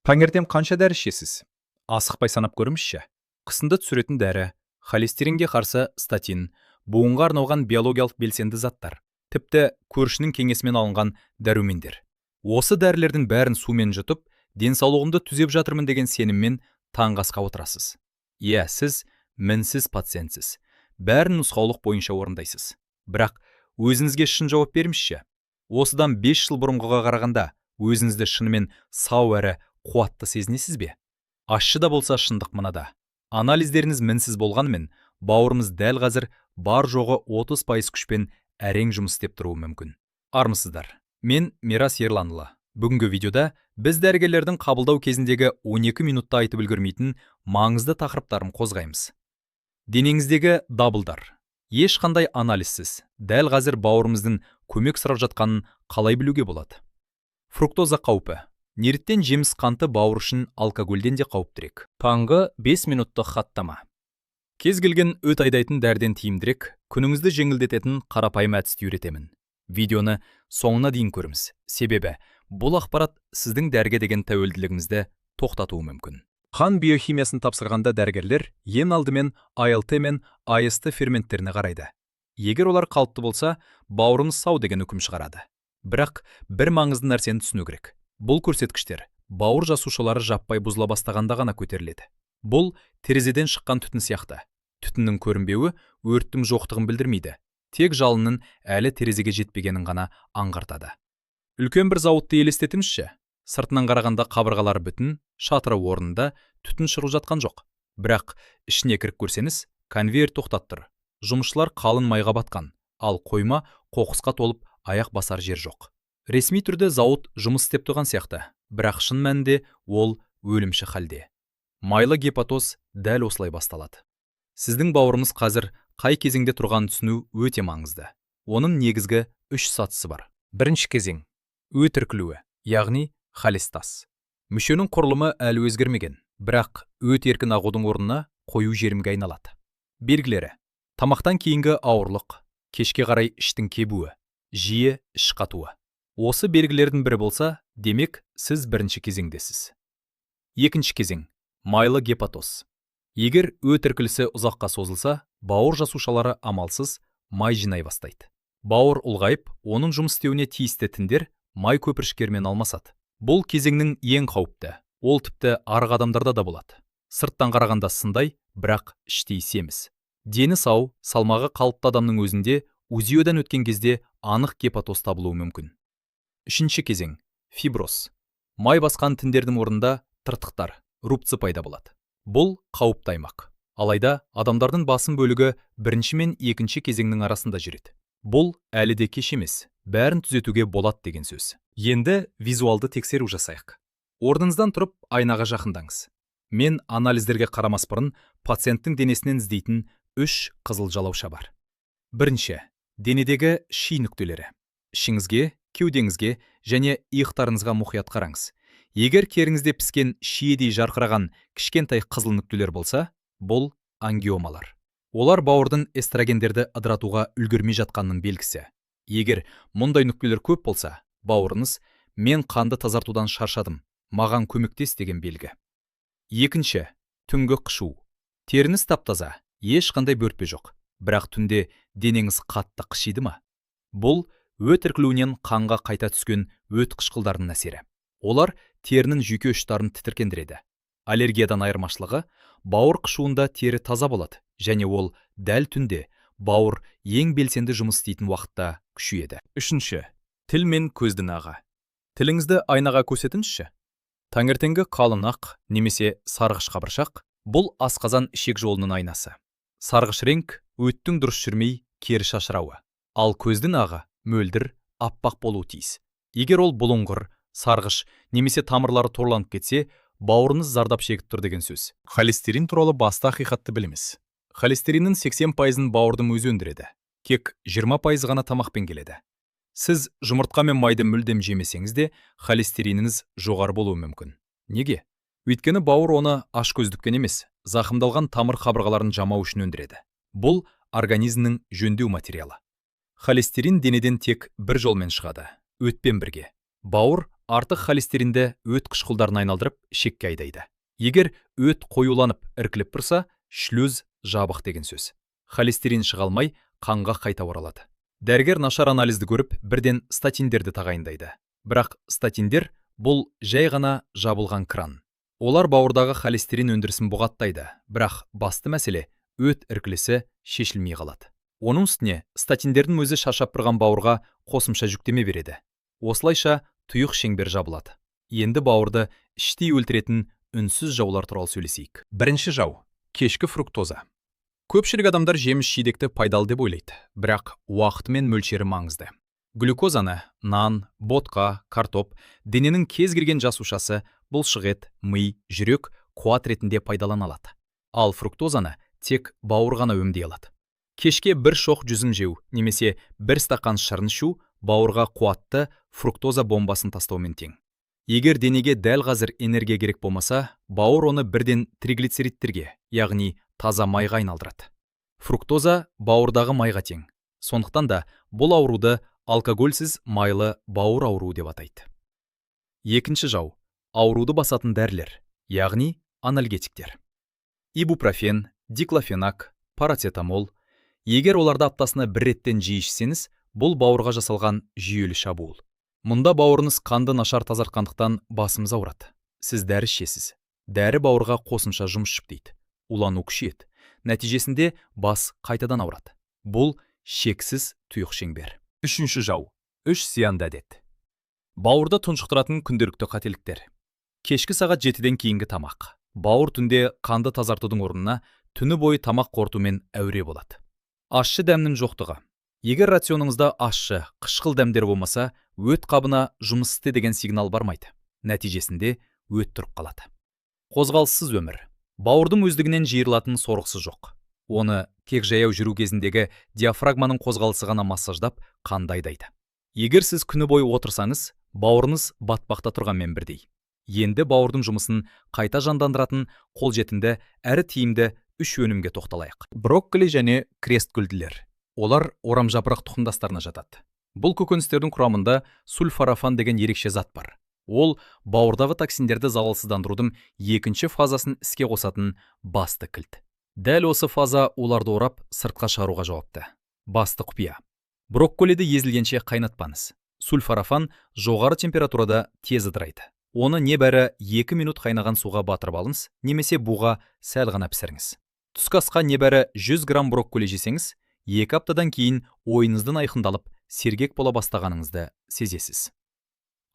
Таңертең қанша дәрі ішесіз? Асықпай санап көріңізші. Қысымды түсіретін дәрі, холестеринге қарсы статин, буынға арналған биологиялық белсенді заттар, тіпті көршінің кеңесімен алынған дәрумендер. Осы дәрілердің бәрін сумен жұтып, денсаулығымды түзеп жатырмын деген сеніммен таңғы асқа отырасыз. Иә, сіз мінсіз пациентсіз. Бәрін нұсқаулық бойынша орындайсыз. Бірақ өзіңізге шын жауап беріңізші. Осыдан 5 жыл бұрынғыға қарағанда өзіңізді шынымен сау әрі қуатты сезінесіз бе? Ащы да болса шындық мынада. Анализдеріңіз мінсіз болғанымен, бауырымыз дәл қазір бар жоғы 30% күшпен әрең жұмыс істеп тұруы мүмкін. Армысыздар. Мен Мирас Ерланұлы. Бүгінгі видеода біз дәрігерлердің қабылдау кезіндегі 12 минутта айтып үлгермейтін маңызды тақырыптарын қозғаймыз. Денеңіздегі дабылдар. Ешқандай анализсіз, дәл қазір бауырымыздың көмек сұрап жатқанын қалай білуге болады? Фруктоза қаупі. Нерттен жеміс қанты бауыр үшін алкогольден де қауіптірек. Таңғы 5 минуттық хаттама. Кез келген өт айдайтын дәрден тиімдірек, күніңізді жеңілдететін қарапайым әдісті үйретемін. Видеоны соңына дейін көріңіз. Себебі бұл ақпарат сіздің дәріге деген тәуелділігіңізді тоқтатуы мүмкін. Қан биохимиясын тапсырғанда дәрігерлер ең алдымен АЛТ мен АСТ ферменттеріне қарайды. Егер олар қалыпты болса, бауырымыз сау деген үкім шығарады. Бірақ бір маңызды нәрсені түсіну керек. Бұл көрсеткіштер бауыр жасушалары жаппай бұзыла бастағанда ғана көтеріледі. Бұл терезеден шыққан түтін сияқты. Түтіннің көрінбеуі өрттің жоқтығын білдірмейді. Тек жалынның әлі терезеге жетпегенін ғана аңғартады. Үлкен бір зауытты елестетіңізші. Сыртынан қарағанда қабырғалары бүтін, шатыры орнында, түтін шығып жатқан жоқ. Бірақ ішіне кіріп көрсеңіз, конвейер тоқтап тұр. Жұмысшылар қалың майға батқан, ал қойма қоқысқа толып аяқ басар жер жоқ. Ресми түрде зауыт жұмыс істеп тұрған сияқты, бірақ шын мәнінде ол өлімші халде. Майлы гепатоз дәл осылай басталады. Сіздің бауырымыз қазір қай кезеңде тұрғанын түсіну өте маңызды. Оның негізгі 3 сатысы бар. Бірінші кезең – өт іркілуі, яғни холестаз. Мүшенің құрылымы әлі өзгермеген, бірақ өт еркін ағудың орнына қою жерімге айналады. Белгілері: тамақтан кейінгі ауырлық, кешке қарай іштің кебуі, жиі іш қатуы. Осы белгілердің бірі болса, демек, сіз бірінші кезеңдесіз. Екінші кезең – майлы гепатоз. Егер өт іркілісі ұзаққа созылса, бауыр жасушалары амалсыз май жинай бастайды. Бауыр ұлғайып, оның жұмыс істеуіне тиісті тіндер май көпіршіктермен алмасады. Бұл кезеңнің ең қауіпті. Ол тіпті арғы адамдарда да болады. Сырттан қарағанда сындай, бірақ іштей семіз. Дені сау, салмағы қалыпты адамның өзінде УЗИ-ден өткен кезде анық гепатоз табылуы мүмкін. Үшінші кезең – фиброз. Май басқан тіндердің орнында тыртықтар, рубцы пайда болады. Бұл қауіпті аймақ. Алайда адамдардың басым бөлігі бірінші мен екінші кезеңнің арасында жүреді. Бұл әлі де кеш емес, бәрін түзетуге болады деген сөз. Енді визуалды тексеру жасайық. Орныңыздан тұрып, айнаға жақындаңыз. Мен анализдерге қарамас бұрын пациенттің денесінен іздейтін 3 қызыл жалауша бар. Бірінші – денедегі ши нүктелері. Ішіңізге, кеудеңізге және иықтарыңызға мұқият қараңыз. Егер керіңізде піскен шиедей жарқыраған кішкентай қызыл нүктелер болса, бұл ангиомалар. Олар бауырдың эстрогендерді ыдыратуға үлгермей жатқанның белгісі. Егер мұндай нүктелер көп болса, бауырыңыз «мен қанды тазартудан шаршадым, маған көмектес» деген белгі. Екінші – түнгі қышу. Теріңіз тап-таза, ешқандай бөртпе жоқ, бірақ түнде денеңіз қатты қышиды ма? Бұл өт іркілуінен қанға қайта түскен өт қышқылдарының әсері. Олар терінің жүйке ұштарын тітіркендіреді. Аллергиядан айырмашылығы, бауыр қышуында тері таза болады, және ол дәл түнде бауыр ең белсенді жұмыс істейтін уақытта күшейеді. Үшінші – тіл мен көздің ағы. Тіліңізді айнаға көрсетіңізші. Таңертеңгі қалың ақ немесе сарғыш қабыршақ – бұл асқазан ішек жолының айнасы. Сарғыш реңк өттің дұрыс жүрмей кері шашырауы. Ал көздің ағы мөлдір, аппақ болуы тиіс. Егер ол бұлыңғыр, сарғыш немесе тамырлары торланып кетсе, бауырыңыз зардап шегіп тұр деген сөз. Холестерин туралы басты ақиқатты білеміз. Холестериннің 80%-ын бауырдың өзі өндіреді. Кек 20% ғана тамақпен келеді. Сіз жұмыртқа мен майды мүлдем жемесеңіз де, холестериніңіз жоғары болуы мүмкін. Неге? Өйткені бауыр оны ашкөздіктен емес, зақымдалған тамыр қабырғаларын жамау үшін өндіреді. Бұл организмнің жөндеу материалы. Холестерин денеден тек бір жолмен шығады, өтпен бірге. Бауыр артық холестеринді өт қышқылдарын айналдырып ішекке айдайды. Егер өт қоюланып іркіліп тұрса, шлюз жабық деген сөз. Холестерин шыға алмай, қанға қайта оралады. Дәрігер нашар анализді көріп, бірден статиндерді тағайындайды. Бірақ статиндер бұл жай ғана жабылған кран. Олар бауырдағы холестерин өндірісін бұғаттайды, бірақ басты мәселе өт іркілісі шешілмей қалады. Оның үстіне статиндердің өзі шашап тұрған бауырға қосымша жүктеме береді. Осылайша тұйық шеңбер жабылады. Енді бауырды іштей өлтіретін үнсіз жаулар туралы сөйлесейік. Бірінші жау – кешкі фруктоза. Көпшілік адамдар жеміс-жидекті пайдалы деп ойлайды, бірақ уақыты мен мөлшері маңызды. Глюкозаны нан, ботқа, картоп, дененің кез келген жасушасы, бұлшық ет, ми, жүрек қуат ретінде пайдалана алады. Ал фруктозаны тек бауыр ғана өңдей алады. Кешке бір шоқ жүзім жеу немесе бір стақан шырын ішу бауырға қуатты фруктоза бомбасын тастаумен тең. Егер денеге дәл қазір энергия керек болмаса, бауыр оны бірден триглицеридтерге, яғни таза майға айналдырады. Фруктоза бауырдағы майға тең. Сондықтан да бұл ауруды алкогольсіз майлы бауыр ауруы деп атайды. Екінші жау – ауруды басатын дәрілер, яғни анальгетиктер. Ибупрофен, диклофенак, парацетамол. Егер оларды аптасына бір реттен жиі ішсеңіз, бұл бауырға жасалған жүйелі шабуыл. Мұнда бауырыңыз қанды нашар тазартқандықтан басымыз ауырады. Сіз дәрі ішесіз. Дәрі бауырға қосымша жұмыс жүктейді. Улану күшейеді. Нәтижесінде бас қайтадан ауырады. Бұл шексіз тұйық шеңбер. Үшінші жау – 3 зиянды әдет. Бауырды тұншықтыратын күнделікті қателіктер. Кешкі сағат 7-ден кейінгі тамақ. Бауыр түнде қанды тазартудың орнына түні бойы тамақ қорытумен әуре болады. Ащы дәмнің жоқтығы. Егер рационыңызда ащы, қышқыл дәмдер болмаса, өт қабына жұмыс істе деген сигнал бармайды. Нәтижесінде өт тұрып қалады. Қозғалыссыз өмір. Бауырдың өздігінен жиырылатын сорғысы жоқ. Оны тек жаяу жүру кезіндегі диафрагманың қозғалысы ғана массаждап, қанды айдайды. Егер сіз күні бойы отырсаңыз, бауырыңыз батпақта тұрғанмен бірдей. Енді бауырдың жұмысын қайта жандандыратын қолжетімді әрі тиімді 3 өнімге тоқталайық. Брокколи және крестгүлділер. Олар орамжапырақ тұқымдастарына жатады. Бұл көкөністердің құрамында сульфорафан деген ерекше зат бар. Ол бауырдағы токсиндерді залалсыздандырудың екінші фазасын іске қосатын басты кілт. Дәл осы фаза оларды орап, сыртқа шығаруға жауапты. Басты құпия. Брокколиді езілгенше қайнатпаңыз. Сульфорафан жоғары температурада тез ыдырайды. Оны небәрі 2 минут қайнаған суға батырып алыңыз, немесе буға сәл ғана пісіріңіз. Түскі асқа небәрі 100 грамм брокколи жесеңіз, 2 аптадан кейін ойыңыздың айқындалып, сергек бола бастағаныңызды сезесіз.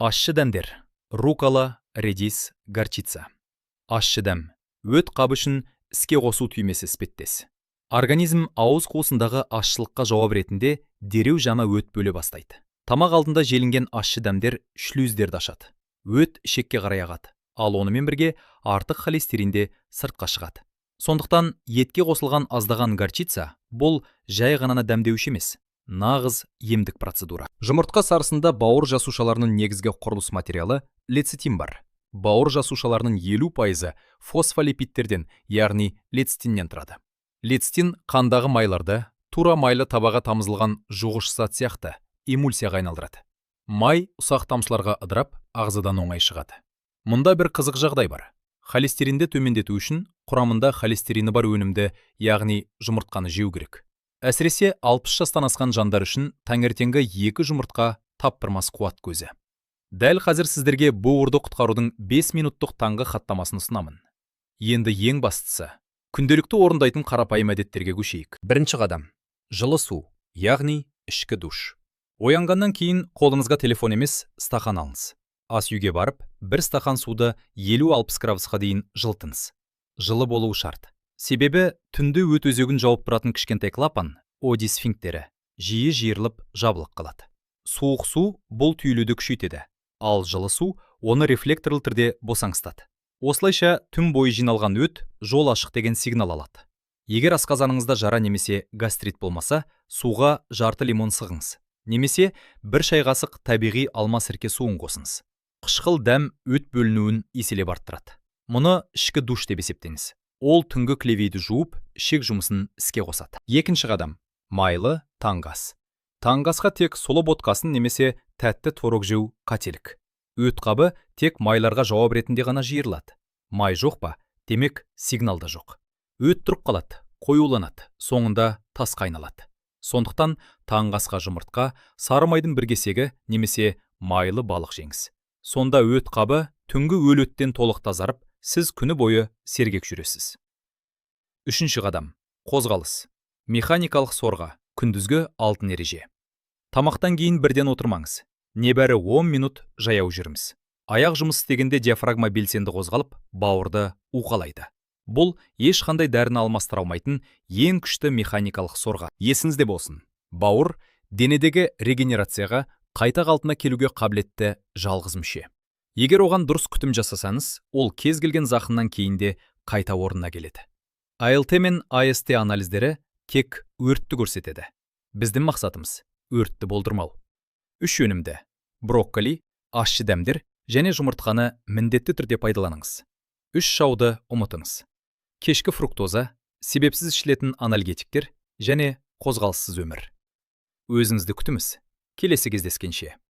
Ащы дәмдер. Рукола, редис, горчица. Ащы дәм. Өт қабы үшін іске қосу түймесі іспеттес. Организм ауыз қуысындағы ащылыққа жауап ретінде дереу жаңа өт бөле бастайды. Тамақ алдында желінген ащы дәмдер шлюздерді ашады. Өт ішекке қарай ағады, ал онымен бірге артық холестеринде сыртқа шығады. Сондықтан етке қосылған аздаған горчица бұл жай ғана дәмдеуші емес, нағыз емдік процедура. Жұмыртқа сарысында бауыр жасушаларының негізгі құрылыс материалы лецитин бар. Бауыр жасушаларының 50% фосфолипидтерден, яғни лецитиннен тұрады. Лецитин қандағы майларды, тура майлы табаға тамызылған жуғыш зат сияқты эмульсияға айналдырады. Май ұсақ тамшыларға ыдырап, ағзадан оңай шығады. Мұнда бір қызық жағдай бар. Холестеринді төмендету үшін құрамында холестерині бар өнімді, яғни жұмыртқаны жеу керек. Әсіресе 60 жастан асқан жандар үшін таңертеңгі 2 жұмыртқа таптырмас қуат көзі. Дәл қазір сіздерге бауырды құтқарудың 5 минуттық таңғы хаттамасын ұсынамын. Енді ең бастысы, күнделікті орындайтын қарапайым әдеттерге көшейік. Бірінші қадам – жылы су, яғни ішкі душ. Оянғаннан кейін қолыңызға телефон емес, стақан алыңыз. Ас үйге барып, бір стақан суды 50-60 градусқа дейін жылытыңыз. Жылы болуы шарт. Себебі түнде өт өзегін жауып тұратын кішкентай клапан, одисфинктері, жиі жиырылып жабылып қалады. Суық су бұл түйілуді күшейтеді, ал жылы су оны рефлекторлы түрде босаңсытады. Осылайша түн бойы жиналған өт жол ашық деген сигнал алады. Егер асқазаныңызда жара немесе гастрит болмаса, суға жарты лимон сығыңыз. Немесе бір шай қасық табиғи алма сірке суын қосыңыз. Қышқыл дәм өт бөлінуін еселеп арттырады. Мұны ішкі душ деп есептеңіз. Ол түнгі клевейді жуып, ішек жұмысын іске қосады. Екінші қадам – майлы таңғы ас. Таңғы асқа тек сұлы ботқасын немесе тәтті творог жеу қателік. өт қабы тек майларға жауап ретінде ғана жиырылады. Май жоқ па, демек сигнал да жоқ. Өт тұрып қалады, қоюланады, соңында тасқа айналады. Сондықтан таңғы асқа жұмыртқа, сары майдың бір кесегі немесе майлы балық жеңіз. Сонда өт қабы түнгі өл өттен толық тазарып, сіз күні бойы сергек жүресіз. Үшінші қадам. Қозғалыс. Механикалық сорға. Күндізгі алтын ереже. Тамақтан кейін бірден отырмаңыз. Небәрі 10 минут жаяу жүріңіз. Аяқ жұмыс істегенде диафрагма белсенді қозғалып, бауырды уқалайды. Бұл ешқандай дәріні алмастыра алмайтын ең күшті механикалық сорға. Есіңізде болсын. Бауыр денедегі регенерацияға, қайта қалпына келуге қабілетті жалғыз мүше. Егер оған дұрыс күтім жасасаңыз, ол кез келген зақымнан кейін де қайта орнына келеді. АЛТ мен АСТ анализдері тек өртті көрсетеді. Біздің мақсатымыз өртті болдырмау. 3 өнімді: брокколи, ащы дәмдер және жұмыртқаны міндетті түрде пайдаланыңыз. 3 шауды ұмытыңыз: кешкі фруктоза, себепсіз ішілетін анальгетиктер және қозғалыссыз өмір. Өзіңізді күтіңіз. Келесі кездескенше.